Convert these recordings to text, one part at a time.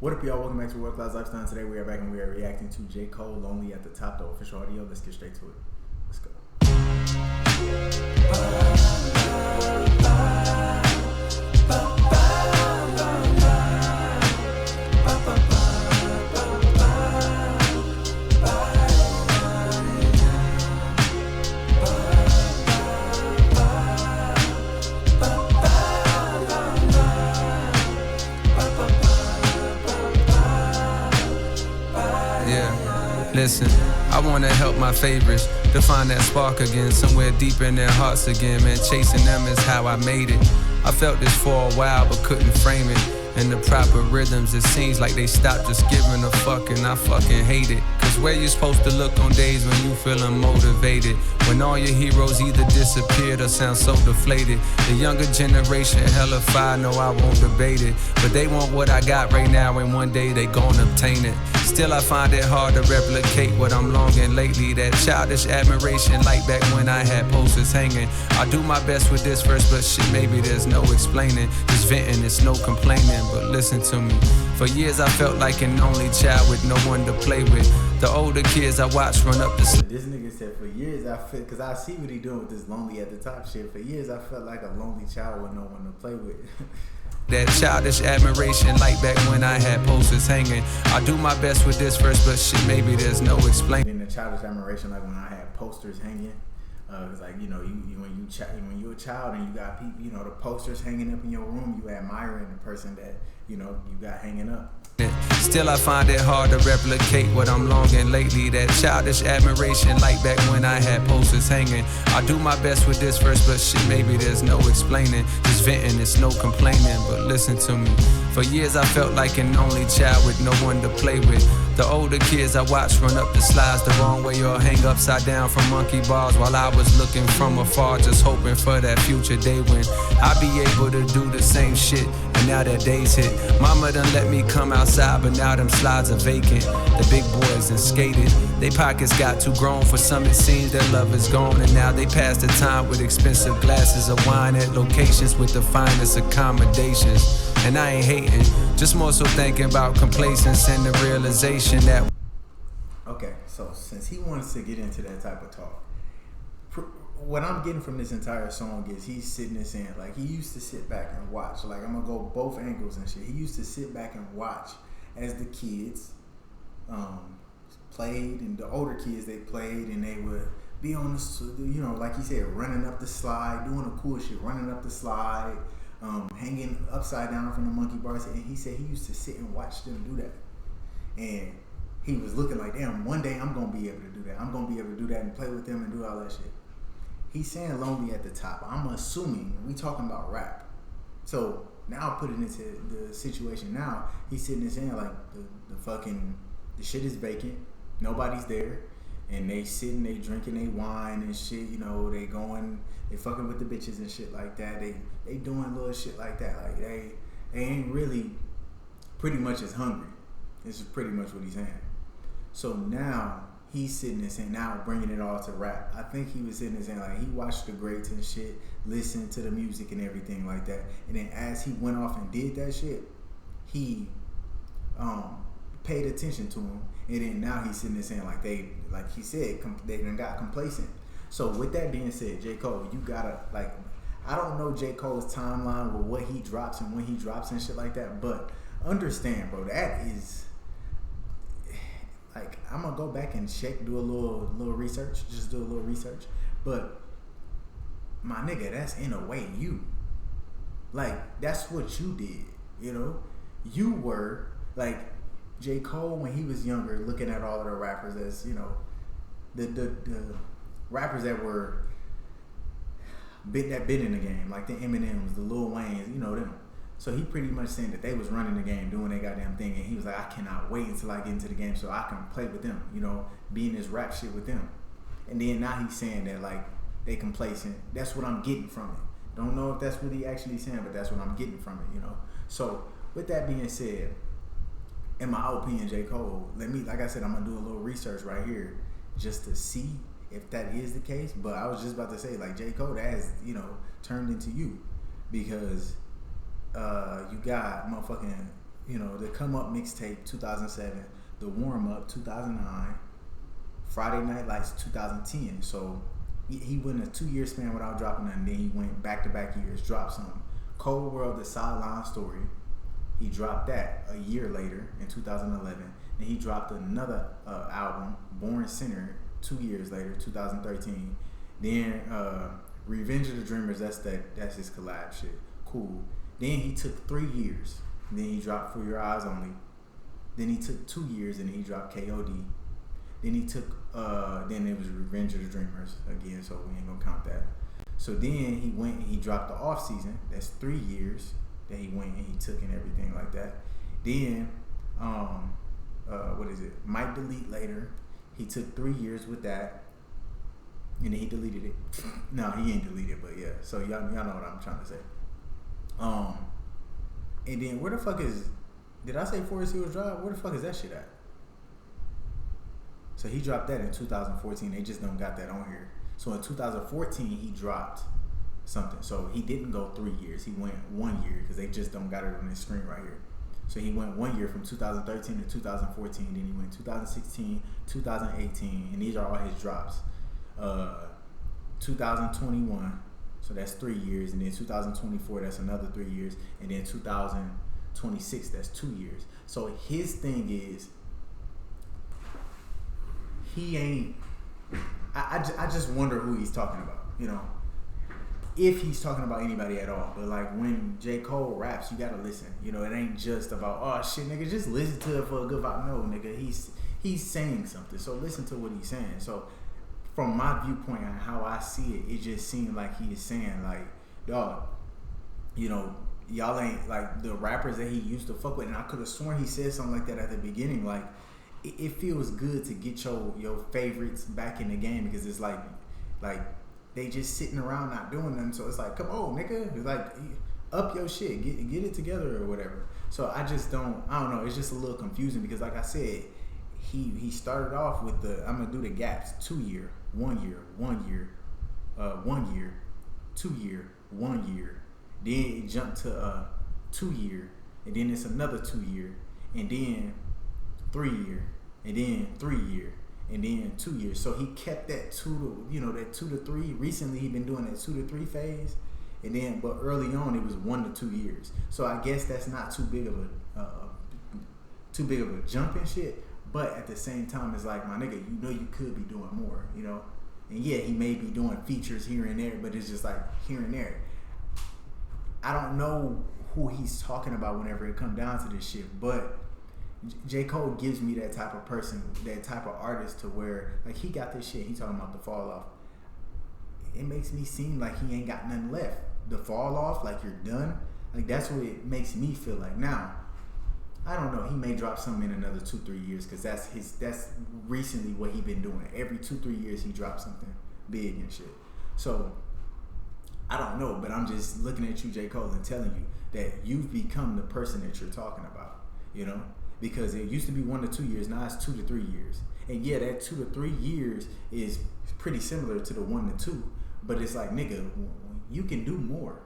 What up, y'all? Welcome back to World Class Lifestyle. Today we are back and we are reacting to J. Cole, Lonely at the Top, the official audio. Let's get straight to it. Let's go. Listen, I wanna help my favorites to find that spark again, somewhere deep in their hearts again, man. Chasing them is how I made it. I felt this for a while but couldn't frame it in the proper rhythms. It seems like they stopped just giving a fuck, and I fucking hate it. Cause where you supposed to look on days when you feeling motivated, when all your heroes either disappeared or sound so deflated? The younger generation hella fire, no I won't debate it, but they want what I got right now and one day they gon' obtain it. Still I find it hard to replicate what I'm longing lately, that childish admiration like back when I had posters hanging. I do my best with this verse, but shit, maybe there's no explaining. Just venting, it's no complaining, but listen to me. For years I felt like an only child with no one to play with. The older kids I watched run up the This nigga said for years I felt, cause I see what he doing with this lonely at the top shit. For years I felt like a lonely child with no one to play with. That childish admiration like back when I had posters hanging. I do my best with this verse, but shit, maybe there's no explaining. The childish admiration like when I had posters hanging. Cause like, you know, when you're a child and you got people, you know, the posters hanging up in your room, you admiring the person that, you know, you got hanging up. Still I find it hard to replicate what I'm longing lately, that childish admiration like back when I had posters hanging. I do my best with this verse, but shit, maybe there's no explaining. Just venting, it's no complaining, but listen to me. For years I felt like an only child with no one to play with. The older kids I watched run up the slides the wrong way or hang upside down from monkey bars, while I was looking from afar, just hoping for that future day when I'd be able to do the same shit. And now that day's hit, mama done let me come outside, but now them slides are vacant. The big boys done skated, they pockets got too grown. For some it seems their love is gone, and now they pass the time with expensive glasses of wine at locations with the finest accommodations. And I ain't hating, just more so thinking about complacence and the realization that. Okay, so since he wants to get into that type of talk, what I'm getting from this entire song is he's sitting and saying, like, he used to sit back and watch. Like, I'm gonna go both angles and shit. He used to sit back and watch as the kids played, and the older kids, they played, and they would be on the, you know, like he said, running up the slide, doing the cool shit, running up the slide, hanging upside down from the monkey bars. And he said he used to sit and watch them do that. And he was looking like, damn, one day I'm gonna be able to do that. I'm gonna be able to do that and play with them and do all that shit. He's saying lonely at the top. I'm assuming we talking about rap. So now put it into the situation. Now he's sitting there saying like the shit is vacant. Nobody's there. And they sitting, they drinking, they wine and shit. You know, they fucking with the bitches and shit like that. They doing little shit like that. Like they ain't really pretty much as hungry. This is pretty much what he's saying. So now he's sitting there saying, now bringing it all to rap. I think he was sitting there saying like he watched the greats and shit, listened to the music and everything like that. And then as he went off and did that shit, he paid attention to him. And then now he's sitting there saying like he said, they done got complacent. So with that being said, J. Cole, you gotta, like, I don't know J. Cole's timeline with what he drops and when he drops and shit like that, but understand, bro, that is, like, I'm gonna go back and do a little research, just do a little research. But my nigga, that's in a way you. Like, that's what you did, you know? You were, like, J. Cole when he was younger, looking at all of the rappers as, you know, the rappers that were been in the game, like the Eminems, the Lil Waynes, you know them. So he pretty much saying that they was running the game, doing their goddamn thing, and he was like, I cannot wait until I get into the game so I can play with them, you know, be in this rap shit with them. And then now he's saying that like they complacent. That's what I'm getting from it. Don't know if that's what he actually saying, but that's what I'm getting from it, you know. So with that being said, in my opinion, J. Cole, like I said, I'm gonna do a little research right here just to see if that is the case. But I was just about to say, like, J. Cole, that has, you know, turned into you, because you got motherfucking the Come Up mixtape 2007, the Warm Up 2009, Friday Night Lights 2010. So he went a 2-year span without dropping nothing. Then he went back-to-back years, dropped something. Cold World, the Sideline Story. He dropped that a year later in 2011. Then he dropped another album, Born Sinner, 2 years later, 2013. Then Revenge of the Dreamers, that's his collab shit. Cool. Then he took 3 years. Then he dropped For Your Eyes Only. Then he took 2 years and he dropped KOD. Then he took then it was Revenge of the Dreamers again, so we ain't gonna count that. So then he went and he dropped the off season. That's 3 years that he went and he took and everything like that. Then what is it? Might Delete Later. He took 3 years with that. And then he deleted it. No, he ain't deleted, but yeah. So y'all know what I'm trying to say. And then where the fuck is? Did I say Forest Hills Drive? Where the fuck is that shit at? So he dropped that in 2014. They just don't got that on here. So in 2014 he dropped something. So he didn't go 3 years. He went 1 year because they just don't got it on this screen right here. So he went 1 year from 2013 to 2014. Then he went 2016, 2018, and these are all his drops. 2021, so that's 3 years, and then 2024, that's another 3 years, and then 2026, that's 2 years. So his thing is, he ain't. I just wonder who he's talking about, if he's talking about anybody at all. But like when J. Cole raps, you gotta listen. It ain't just about, oh shit, nigga, just listen to it for a good vibe. No, nigga, he's saying something. So listen to what he's saying. So from my viewpoint and how I see it, it just seemed like he is saying like, dog, y'all ain't like the rappers that he used to fuck with. And I could have sworn he said something like that at the beginning. Like it feels good to get your favorites back in the game, because it's like they just sitting around not doing them. So it's like, come on, nigga, it's like up your shit, get it together or whatever. So I don't know. It's just a little confusing because like I said, he started off with I'm gonna do the gaps: 2 year, 1 year, 1 year, 1 year, 2 year, 1 year. Then it jumped to 2 year, and then it's another 2 year, and then 3 year, and then 3 year, and then 2 years. So he kept that 2 to 3. Recently he been doing that 2 to 3 phase, and then but early on it was 1 to 2 years. So I guess that's not too big of a jump and shit. But at the same time, it's like, my nigga, you could be doing more, And yeah, he may be doing features here and there, but it's just like here and there. I don't know who he's talking about whenever it comes down to this shit, but J. Cole gives me that type of person, that type of artist to where, like, he got this shit, he talking about the fall off. It makes me seem like he ain't got nothing left. The fall off, like you're done, like that's what it makes me feel like. Now, I don't know. He may drop something in another 2-3 years because that's recently what he been doing. Every 2-3 years he drops something big and shit. So I don't know, but I'm just looking at you, J. Cole, and telling you that you've become the person that you're talking about. Because it used to be 1 to 2 years, now it's 2 to 3 years. And yeah, that 2 to 3 years is pretty similar to the 1 to 2, but it's like, nigga, you can do more.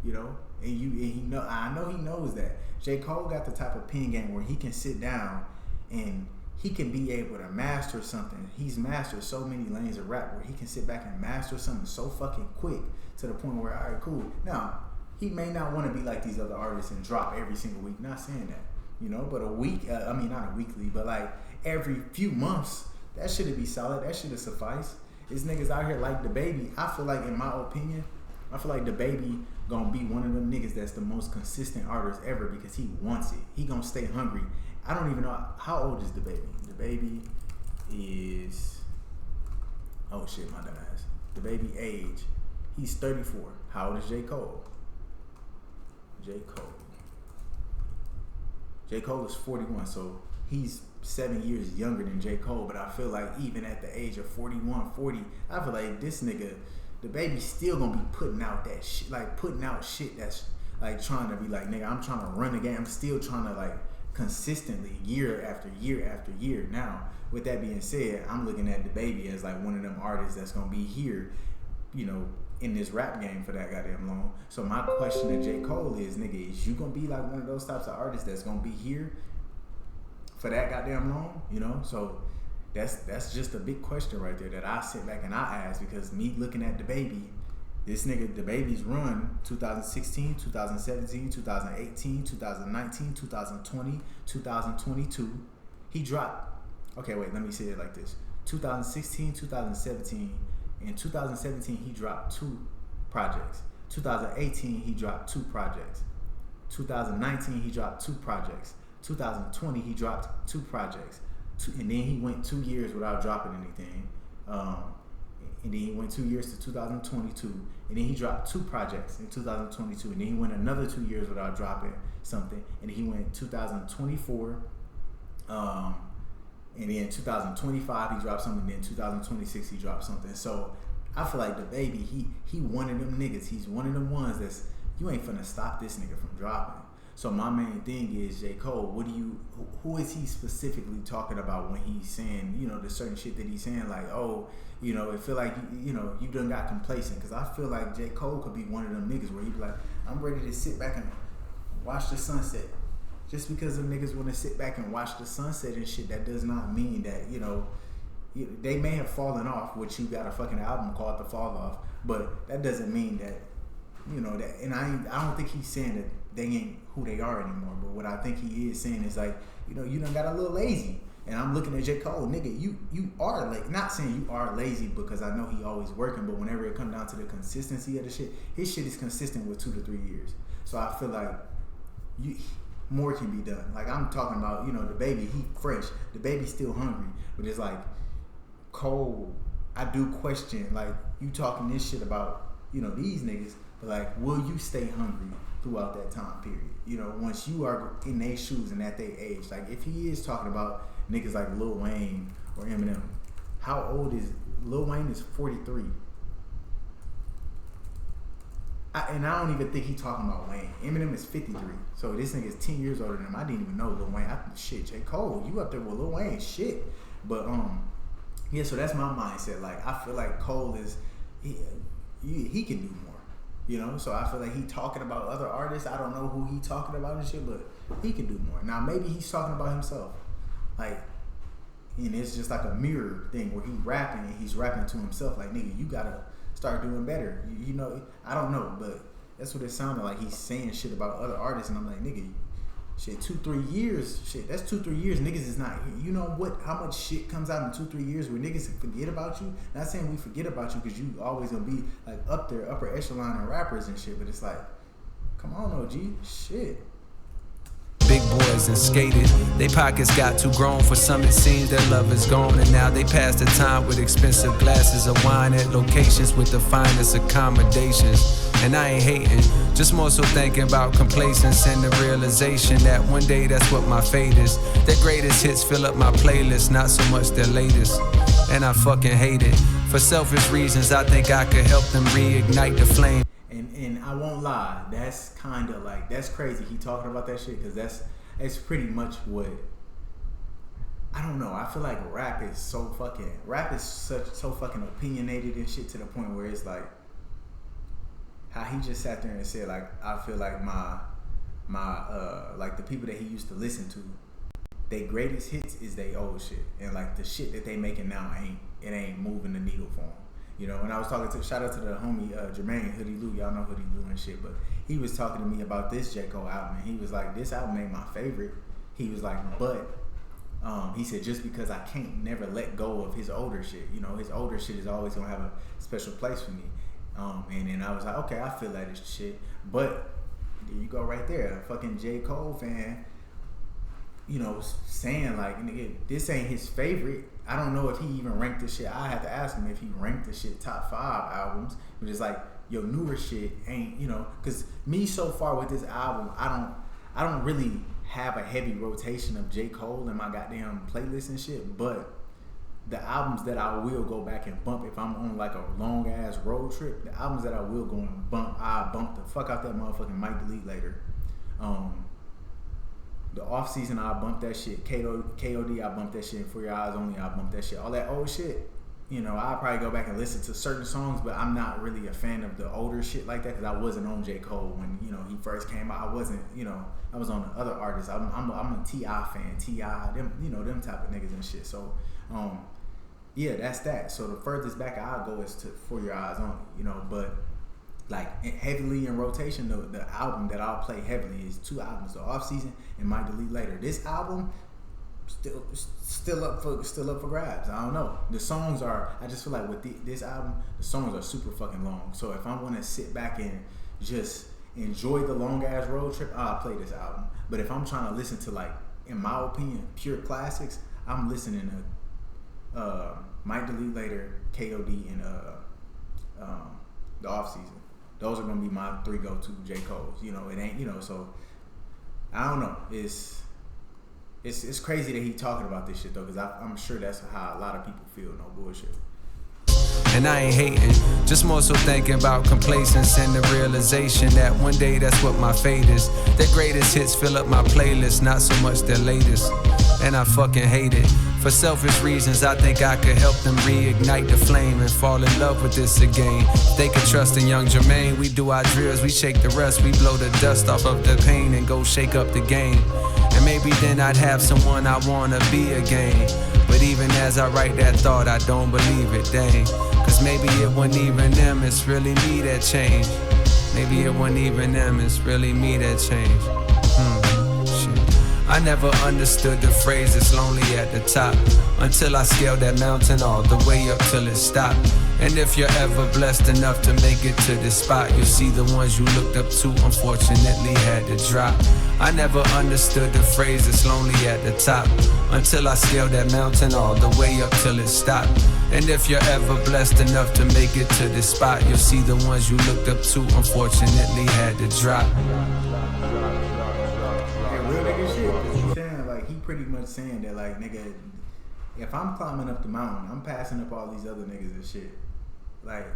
And I know he knows that. J. Cole got the type of pen game where he can sit down and he can be able to master something. He's mastered so many lanes of rap where he can sit back and master something so fucking quick to the point where, all right, cool. Now, he may not want to be like these other artists and drop every single week. Not saying that, but a week, not a weekly, but like every few months, that should be solid. That should suffice. These niggas out here like the baby. I feel like, in my opinion, the baby gonna be one of them niggas that's the most consistent artist ever because he wants it. He gonna stay hungry. I don't even know how old is the baby. The baby is, oh shit, my dumb ass. The baby age, he's 34. How old is J. Cole? J. Cole is 41, so he's 7 years younger than J. Cole. But I feel like even at the age of 41, 40, I feel like this nigga, the baby's still gonna be putting out that shit, like putting out shit that's like trying to be like, nigga, I'm trying to run the game. I'm still trying to like consistently year after year after year. Now, with that being said, I'm looking at the baby as like one of them artists that's gonna be here, in this rap game for that goddamn long. So my question to J. Cole is, nigga, is you gonna be like one of those types of artists that's gonna be here for that goddamn long? You know, so that's just a big question right there that I sit back and I ask, because me looking at DaBaby, this nigga DaBaby's run 2016, 2017, 2018, 2019, 2020, 2022. He dropped. Okay, wait, let me say it like this. 2016, 2017. In 2017, he dropped 2 projects. 2018, he dropped 2 projects. 2019, he dropped 2 projects. 2020, he dropped 2 projects. And then he went 2 years without dropping anything. And then he went 2 years to 2022. And then he dropped 2 projects in 2022. And then he went another 2 years without dropping something. And then he went 2024. And then 2025 he dropped something. Then 2026 he dropped something. So I feel like DaBaby, he one of them niggas. He's one of them ones that's, you ain't finna stop this nigga from dropping. So my main thing is, J. Cole, who is he specifically talking about when he's saying, you know, the certain shit that he's saying, like, oh, you know, it feel like, you know, you done got complacent. Because I feel like J. Cole could be one of them niggas where he be like, I'm ready to sit back and watch the sunset. Just because the niggas want to sit back and watch the sunset and shit, that does not mean that, you know, they may have fallen off, which you got a fucking album called The Fall Off, but that doesn't mean that, you know, that, and I don't think he's saying that they ain't who they are anymore, but what I think he is saying is like, you know, you done got a little lazy. And I'm looking at J. Cole, nigga, you are not saying you are lazy, because I know he always working, but whenever it comes down to the consistency of the shit, his shit is consistent with 2 to 3 years. So I feel like more can be done. Like I'm talking about, you know, DaBaby, he fresh. DaBaby's still hungry, but it's like Cole, I do question, like, you talking this shit about, you know, these niggas, but like, will you stay hungry throughout that time period? You know, once you are in their shoes and at their age, like if he is talking about niggas like Lil Wayne or Eminem, how old is Lil Wayne? Is 43. And I don't even think he talking about Wayne. Eminem is 53. So this nigga is 10 years older than him. I didn't even know Lil Wayne. Shit, J. Cole, you up there with Lil Wayne, shit. But yeah, so that's my mindset. Like I feel like Cole is he can do more. You know, so I feel like he talking about other artists. I don't know who he talking about and shit, but he can do more. Now maybe he's talking about himself. Like, and it's just like a mirror thing where he rapping and he's rapping to himself. Like, nigga, you gotta start doing better. You know, I don't know, but that's what it sounded like. He's saying shit about other artists, and I'm like, nigga, shit, 2-3 years, shit, that's 2-3 years. Niggas is not, you know what? How much shit comes out in 2-3 years where niggas forget about you? Not saying we forget about you because you always gonna be like up there, upper echelon of rappers and shit, but it's like, come on, OG, shit. Big boys and skated. They pockets got too grown for some. It seems their love is gone, and now they pass the time with expensive glasses of wine at locations with the finest accommodations. And I ain't hating, just more so thinking about complacence and the realization that one day that's what my fate is. Their greatest hits fill up my playlist, not so much their latest. And I fucking hate it. For selfish reasons, I think I could help them reignite the flame. And I won't lie, that's kind of like, that's crazy he talking about that shit, because that's pretty much what, I don't know, I feel like rap is so fucking opinionated and shit, to the point where it's like, how he just sat there and said, like, I feel like my like the people that he used to listen to, their greatest hits is they old shit, and like the shit that they making now ain't moving the needle for them. You know, and I was talking to, shout out to the homie Jermaine, Hoodie Lou, y'all know Hoodie Lou and shit, but he was talking to me about this J. Cole album, and he was like, this album ain't my favorite. He was like, but he said, just because I can't never let go of his older shit. You know, his older shit is always gonna have a special place for me. And then I was like, okay, I feel that shit. But there you go right there, a fucking J. Cole fan, you know, saying like, nigga, this ain't his favorite. I don't know if he even ranked this shit. I had to ask him if he ranked the shit top 5 albums. But it's like, your newer shit ain't, you know, because me so far with this album, I don't really have a heavy rotation of J. Cole in my goddamn playlist and shit. But the albums that I will go back and bump if I'm on like a long ass road trip, the albums that I will go and bump, I bump the fuck out that motherfucking Might Delete Later. The off season, I bumped that shit. KOD, I bumped that shit. For Your Eyes Only, I bumped that shit. All that old shit, you know, I'll probably go back and listen to certain songs, but I'm not really a fan of the older shit like that because I wasn't on J. Cole when, you know, he first came out. I wasn't, you know, I was on the other artists. I'm a T.I. fan, T.I., them, you know, them type of niggas and shit. So, yeah, that's that. So the furthest back I'll go is to For Your Eyes Only, you know, but like heavily in rotation, the album that I'll play heavily is 2 albums, The Off Season and Might Delete Later. This album, still up for grabs. I don't know. The songs are, I just feel like with this album, the songs are super fucking long. So if I want to sit back and just enjoy the long ass road trip, I'll play this album. But if I'm trying to listen to, like, in my opinion, pure classics, I'm listening to Might Delete Later, KOD, and The Off Season. Those are gonna be my 3 go-to J. Cole's. You know, it ain't, you know, so I don't know. It's crazy that he talking about this shit though, because I'm sure that's how a lot of people feel. No bullshit. And I ain't hating, just more so thinking about complacence and the realization that one day that's what my fate is. Their greatest hits fill up my playlist, not so much their latest. And I fucking hate it. For selfish reasons, I think I could help them reignite the flame and fall in love with this again. They could trust in young Jermaine. We do our drills, we shake the rest, we blow the dust off of the pain and go shake up the game. And maybe then I'd have someone I wanna be again. But even as I write that thought, I don't believe it, dang. Cause maybe it wasn't even them, it's really me that changed. Maybe it wasn't even them, it's really me that changed. Shit. I never understood the phrase, it's lonely at the top, until I scaled that mountain all the way up till it stopped. And if you're ever blessed enough to make it to this spot, you'll see the ones you looked up to unfortunately had to drop. I never understood the phrase, it's lonely at the top, until I scaled that mountain all the way up till it stopped. And if you're ever blessed enough to make it to this spot, you'll see the ones you looked up to unfortunately had to drop. Yeah, real nigga shit. He's saying, like, he pretty much saying that, like, nigga, if I'm climbing up the mountain, I'm passing up all these other niggas and shit. Like,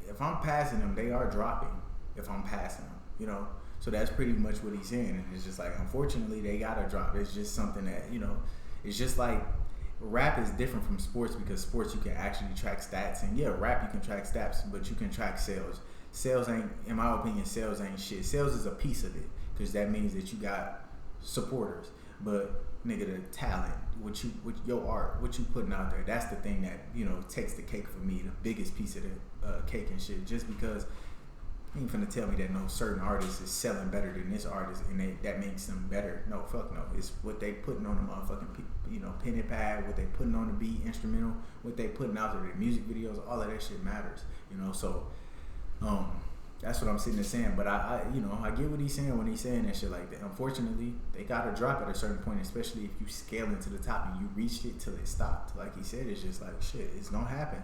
if I'm passing them, they are dropping. If I'm passing them, you know. So that's pretty much what he's saying. And it's just like, unfortunately, they gotta drop. It's just something that, you know, it's just like, rap is different from sports because sports you can actually track stats. And yeah, rap you can track stats, but you can track sales. Sales ain't, in my opinion, sales ain't shit. Sales is a piece of it because that means that you got supporters. But nigga, the talent, what your art, what you putting out there, that's the thing that, you know, takes the cake for me, the biggest piece of the cake and shit. Just because you ain't finna tell me that no certain artist is selling better than this artist and that makes them better. No, fuck no. It's what they putting on the motherfucking, you know, pen and pad, what they putting on the beat, instrumental, what they putting out there, their music videos, all of that shit matters, you know. So that's what I'm sitting there saying. But I you know, I get what he's saying when he's saying that shit like that. Unfortunately, they gotta drop at a certain point, especially if you scale into the top and you reached it till it stopped. Like he said, it's just like shit, it's gonna happen.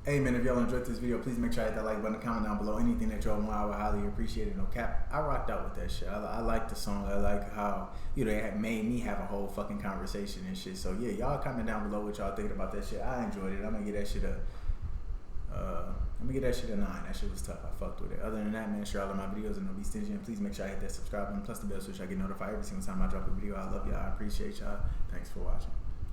Hey man, if y'all enjoyed this video, please make sure I hit that like button, comment down below anything that y'all want. I would highly appreciate it. No cap, I rocked out with that shit. I like the song. I like how, you know, it made me have a whole fucking conversation and shit. So yeah, y'all comment down below what y'all thinking about that shit. I enjoyed it. I'm gonna get that shit a 9. That shit was tough. I fucked with it. Other than that, man, share all of my videos and don't be stingy. And please make sure I hit that subscribe button plus the bell switch. I get notified every single time I drop a video. I love y'all. I appreciate y'all. Thanks for watching.